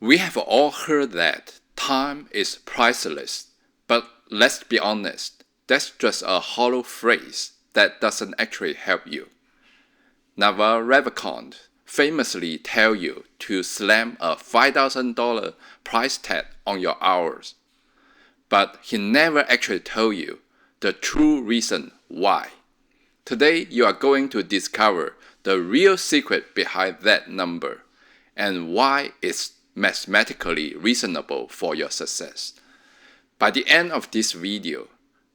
We have all heard that time is priceless, but let's be honest, that's just a hollow phrase that doesn't actually help you. Naval Ravikant famously tells you to slam a $5,000 price tag on your hours, but he never actually told you the true reason why. Today you are going to discover the real secret behind that number and why it's mathematically reasonable for your success. By the end of this video,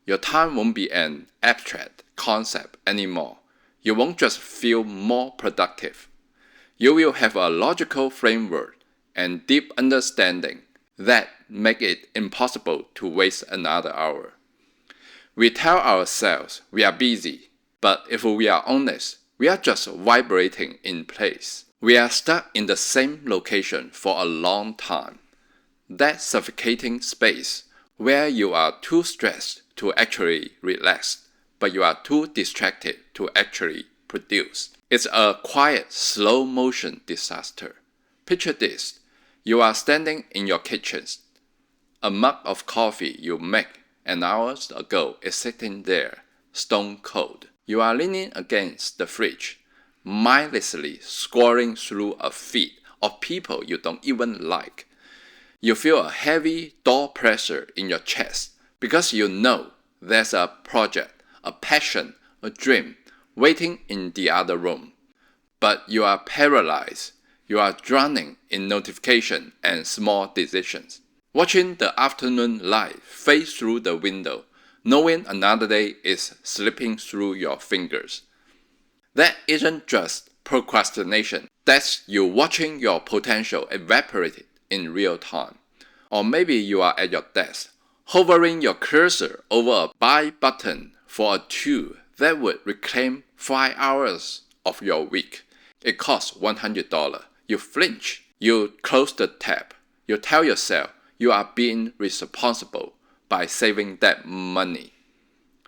your time won't be an abstract concept anymore. You won't just feel more productive. You will have a logical framework and deep understanding that make it impossible to waste another hour. We tell ourselves we are busy, but if we are honest, we are just vibrating in place. We are stuck in the same location for a long time. That suffocating space where you are too stressed to actually relax, but you are too distracted to actually produce. It's a quiet, slow-motion disaster. Picture this. You are standing in your kitchen. A mug of coffee you make an hour ago is sitting there, stone cold. You are leaning against the fridge, mindlessly scrolling through a feed of people you don't even like. You feel a heavy door pressure in your chest because you know there's a project, a passion, a dream waiting in the other room. But you are paralyzed. You are drowning in notification and small decisions. Watching the afternoon light fade through the window, knowing another day is slipping through your fingers. That isn't just procrastination. That's you watching your potential evaporate in real time. Or maybe you are at your desk, hovering your cursor over a buy button for a tool that would reclaim 5 hours of your week. It costs $100. You flinch. You close the tab. You tell yourself you are being responsible by saving that money.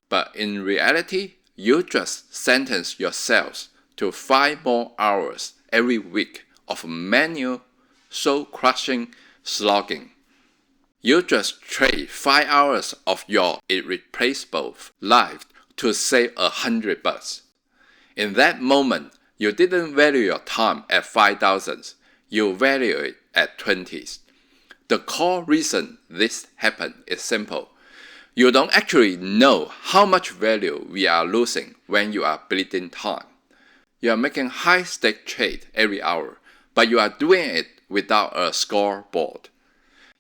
But in reality, you just sentence yourselves to 5 more hours every week of manual, soul-crushing slogging. You just trade 5 hours of your irreplaceable life to save $100. In that moment, you didn't value your time at 5,000. You value it at 20. The core reason this happened is simple. You don't actually know how much value we are losing when you are bleeding time. You are making high-stake trade every hour, but you are doing it without a scoreboard.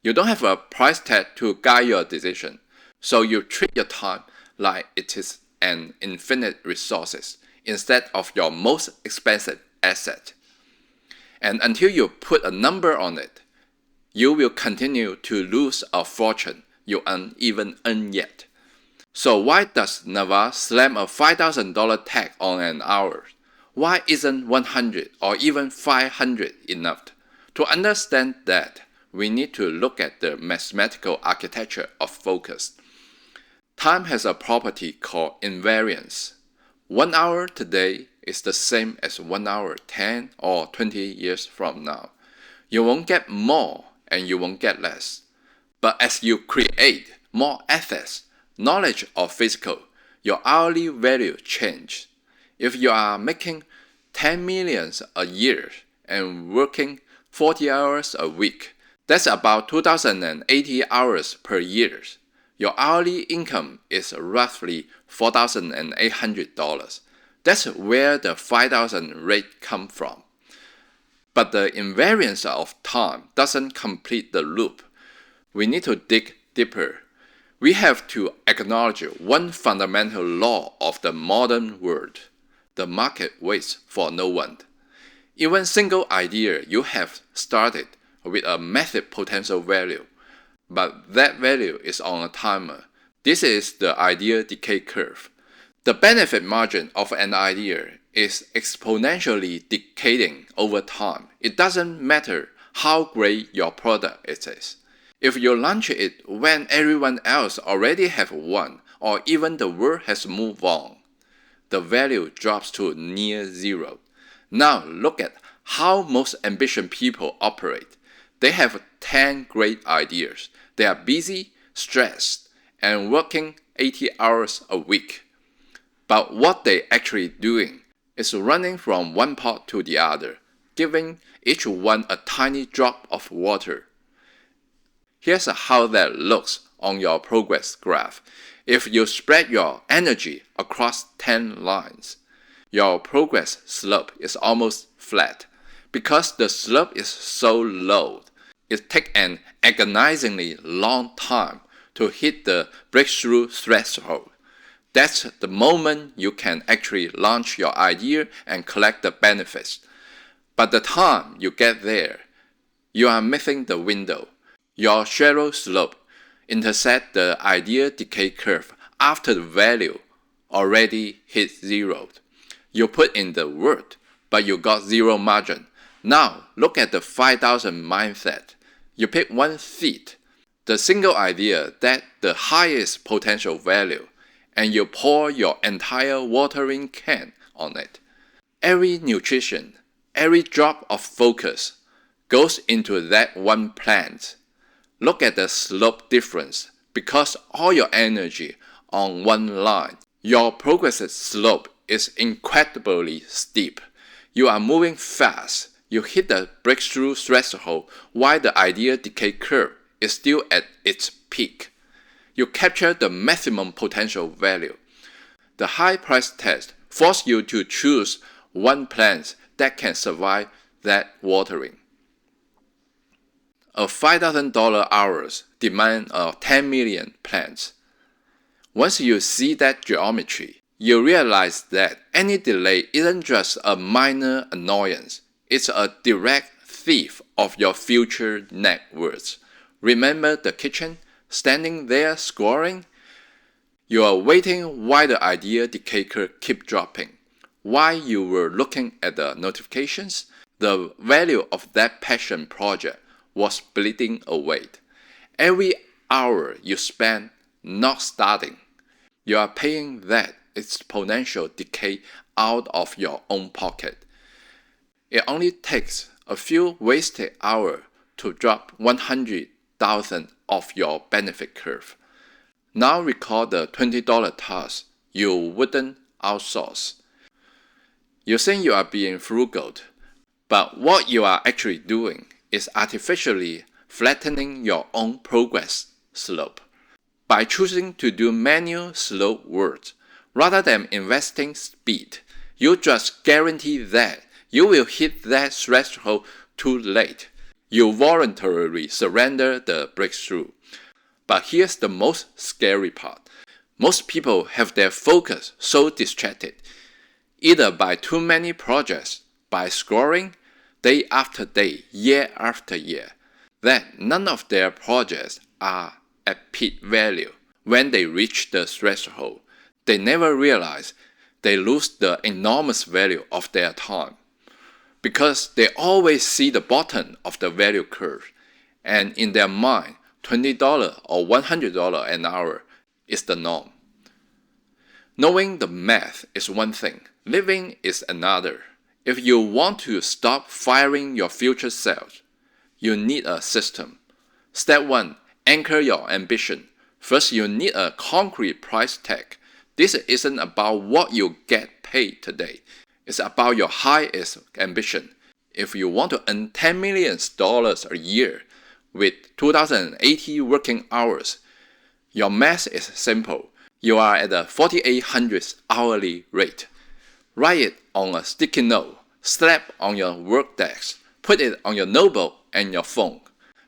You don't have a price tag to guide your decision, so you treat your time like it is an infinite resource instead of your most expensive asset. And until you put a number on it, you will continue to lose a fortune you aren't even earned yet. So why does Naval slam a $5,000 tag on an hour? Why isn't 100 or even 500 enough? To understand that, we need to look at the mathematical architecture of focus. Time has a property called invariance. 1 hour today is the same as 1 hour 10 or 20 years from now. You won't get more and you won't get less. But as you create more assets, knowledge or physical, your hourly value changes. If you are making 10 million a year and working 40 hours a week, that's about 2,080 hours per year. Your hourly income is roughly $4,800. That's where the 5,000 rate comes from. But the invariance of time doesn't complete the loop. We need to dig deeper. We have to acknowledge one fundamental law of the modern world. The market waits for no one. Even single idea you have started with a massive potential value, but that value is on a timer. This is the idea decay curve. The benefit margin of an idea is exponentially decaying over time. It doesn't matter how great your product is. If you launch it when everyone else already have one, or even the world has moved on, the value drops to near zero. Now look at how most ambitious people operate. They have 10 great ideas. They are busy, stressed, and working 80 hours a week. But what they're actually doing is running from one pot to the other, giving each one a tiny drop of water. Here's how that looks on your progress graph. If you spread your energy across 10 lines, your progress slope is almost flat. Because the slope is so low, it takes an agonizingly long time to hit the breakthrough threshold. That's the moment you can actually launch your idea and collect the benefits. By the time you get there, you are missing the window. Your shallow slope intersects the idea decay curve after the value already hit zero. You put in the work, but you got zero margin. Now, look at the 5,000 mindset. You pick one seed, the single idea that the highest potential value, and you pour your entire watering can on it. Every nutrition, every drop of focus goes into that one plant. Look at the slope difference. Because all your energy on one line, your progress slope is incredibly steep. You are moving fast. You hit the breakthrough threshold while the idea decay curve is still at its peak. You capture the maximum potential value. The high price test forces you to choose one plant that can survive that watering. A $5,000 hours demand 10 million plants. Once you see that geometry, you realize that any delay isn't just a minor annoyance, it's a direct thief of your future net worth. Remember the kitchen, standing there scoring? You are waiting while the idea decay curve keeps dropping. While you were looking at the notifications, the value of that passion project was bleeding away. Every hour you spend not starting, you are paying that exponential decay out of your own pocket. It only takes a few wasted hours to drop 100,000 off your benefit curve. Now recall the $20 task you wouldn't outsource. You think you are being frugal, but what you are actually doing is artificially flattening your own progress slope. By choosing to do manual slow work rather than investing speed, you just guarantee that you will hit that threshold too late. You voluntarily surrender the breakthrough. But here's the most scary part. Most people have their focus so distracted, either by too many projects, by scoring, day after day, year after year, that none of their projects are at peak value. When they reach the threshold, they never realize they lose the enormous value of their time. Because they always see the bottom of the value curve, and in their mind, $20 or $100 an hour is the norm. Knowing the math is one thing, living is another. If you want to stop firing your future self, you need a system. Step 1. Anchor your ambition. First, you need a concrete price tag. This isn't about what you get paid today. It's about your highest ambition. If you want to earn $10 million a year with 2,080 working hours, your math is simple. You are at a 4,800 hourly rate. Write it on a sticky note, slap on your work desk, put it on your notebook and your phone.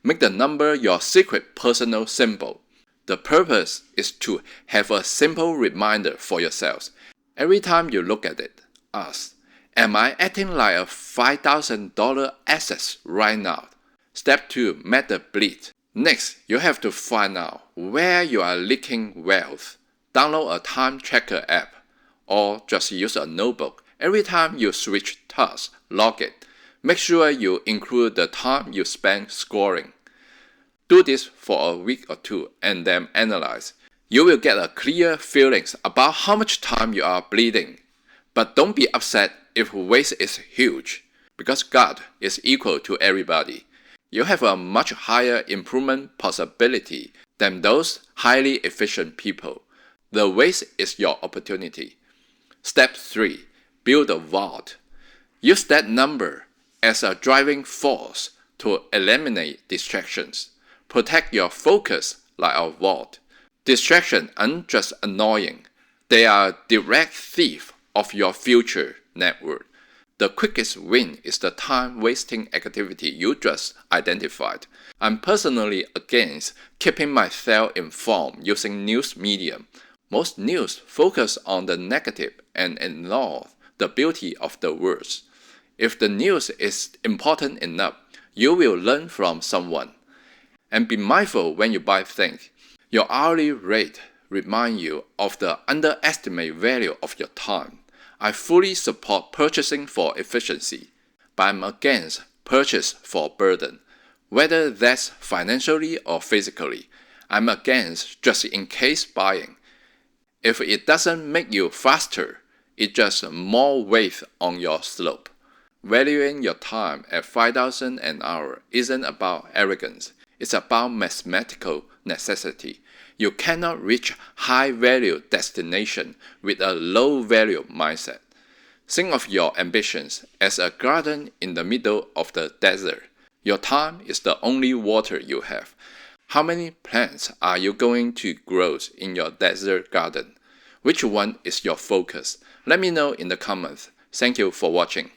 Make the number your secret personal symbol. The purpose is to have a simple reminder for yourselves. Every time you look at it, ask, am I acting like a $5,000 asset right now? Step 2. Met the bleed. Next, you have to find out where you are leaking wealth. Download a time tracker app or just use a notebook. Every time you switch tasks, log it. Make sure you include the time you spend scoring. Do this for a week or two and then analyze. You will get a clear feeling about how much time you are bleeding. But don't be upset if waste is huge, because God is equal to everybody. you have a much higher improvement possibility than those highly efficient people. The waste is your opportunity. Step 3. Build a vault. Use that number as a driving force to eliminate distractions. Protect your focus like a vault. Distractions aren't just annoying. They are a direct thief of your future net worth. The quickest win is the time-wasting activity you just identified. I'm personally against keeping myself informed using news medium. Most news focus on the negative and ignore the beauty of the words. If the news is important enough, you will learn from someone. And be mindful when you buy things. Your hourly rate reminds you of the underestimated value of your time. I fully support purchasing for efficiency, but I'm against purchase for burden. Whether that's financially or physically, I'm against just-in-case buying. If it doesn't make you faster, it's just more weight on your slope. Valuing your time at $5,000 an hour isn't about arrogance. It's about mathematical necessity. You cannot reach high-value destination with a low-value mindset. Think of your ambitions as a garden in the middle of the desert. Your time is the only water you have. How many plants are you going to grow in your desert garden? Which one is your focus? Let me know in the comments. Thank you for watching.